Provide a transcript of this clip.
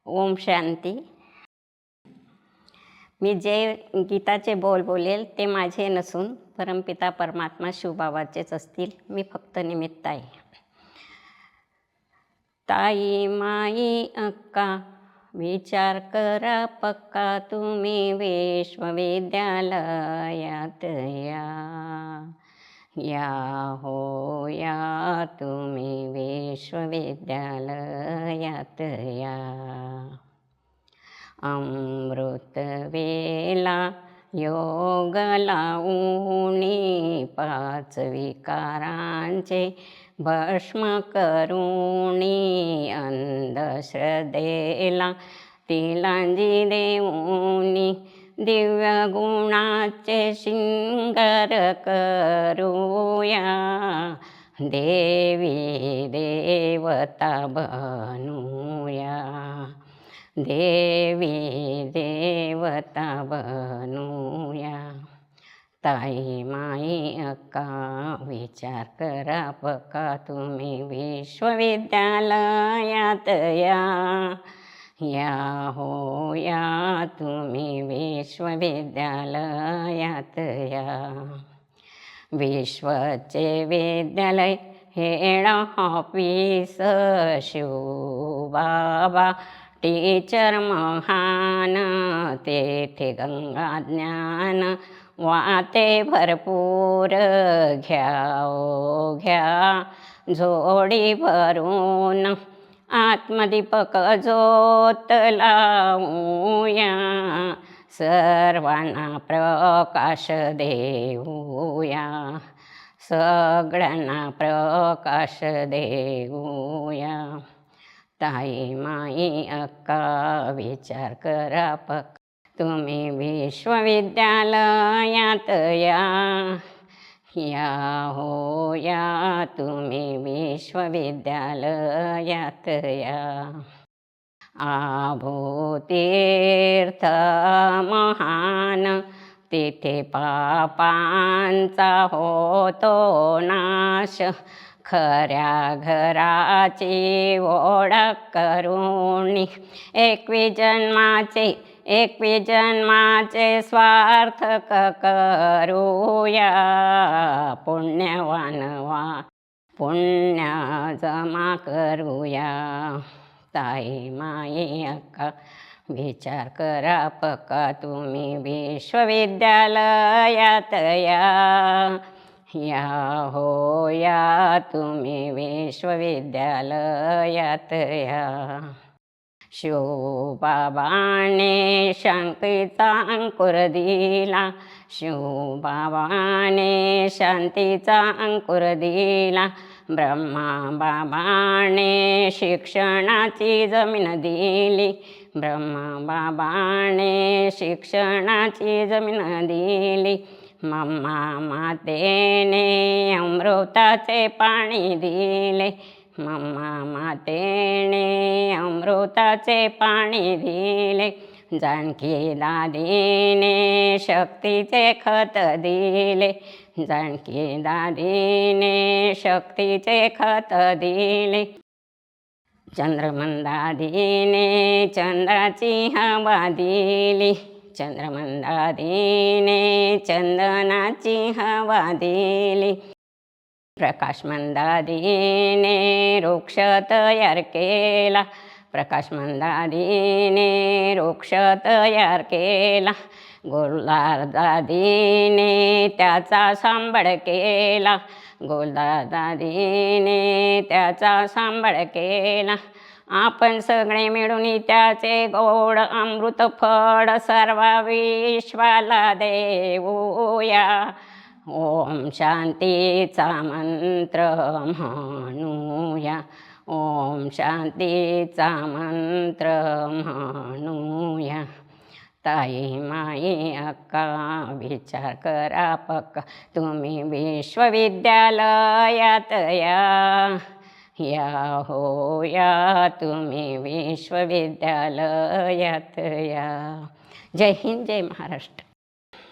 ओम शांती. मी जे गीताचे बोल बोलेल ते माझे नसून परमपिता परमात्मा शिवबाबाचेच असतील. मी फक्त निमित्त आहे. ताई माई अक्का विचार करा पक्का, तुम्ही विश्वविद्यालयात या हो या, तुम्ही विश्वविद्यालयात या. अमृत वेला योग लावूनी, पाच विकारांचे भस्म करूनी, अंधश्रद्धेला तिलांजी देऊनी, दिव्य गुणाचे शिंगार करूया, देवी देवता बनूया, देवी देवता बनूया. ताई माई अक्का विचार करा पक्का, तुम्ही विश्वविद्यालयात या हो या, तुम्ही विश्वविद्यालयात या. विश्वचे विद्यालय हेड ऑफिस, शिवबाबा टीचर महान, तेथे गंगा ज्ञान वाते भरपूर, घ्या ओ घ्या जोडी भरून, आत्मदीपक ज्योत लावूया, सर्वांना प्रकाश देऊया, सगळ्यांना प्रकाश देऊया. ताई माई अक्का विचार करा पक्का, तुम्ही विश्वविद्यालयात या हो या, तुम्ही विश्वविद्यालयात या. आभूतीर्थ महान, तिथे पापांचा होतो नाश, खऱ्या घराची ओळख करूनी, एकवी जन्माचे स्वार्थक करूया, पुण्यवान पुण्य जमा करूया. ताई माई अक्का विचार करा पक्का, तुम्ही विश्वविद्यालयात या हो या, तुम्ही विश्वविद्यालयात या. शिवबाबाने शांतीचा अंकुर दिला, शिवबाबाने शांतीचा अंकुर दिला, ब्रह्मा बाबाने शिक्षणाची जमीन दिली, ब्रह्मा बाबाने शिक्षणाची जमीन दिली, मम्मा मातेने अमृताचे पाणी दिले, मम्मा मातेने अमृताचे पाणी दिले, जानकी दादीने शक्तीचे खत दिले, जानकी दादीने शक्तीचे खत दिले, चंद्रमन दादीने चंद्राची हवा दिली, चंद्रमन दादीने चंदनाची हवा दिली, प्रकाशमन दादीने वृक्ष तयार केला, प्रकाशमन दादीने वृक्ष तयार केला, गोलदार दादीने त्याचा सांभाळ केला, गोलदार दादीने त्याचा सांभाळ केला. आपण सगळे मिळून त्याचे गोड अमृत फळ सर्व विश्वाला देऊया. ओम शांतीचा मंत्र म्हणूया, ओम शांतीचा मंत्र म्हणूया. ताई माई अक्का विचार करा पक्का, तुम्ही विश्वविद्यालयात या हो या, तुम्ही विश्वविद्यालयात या. जय हिंद, जय महाराष्ट्र.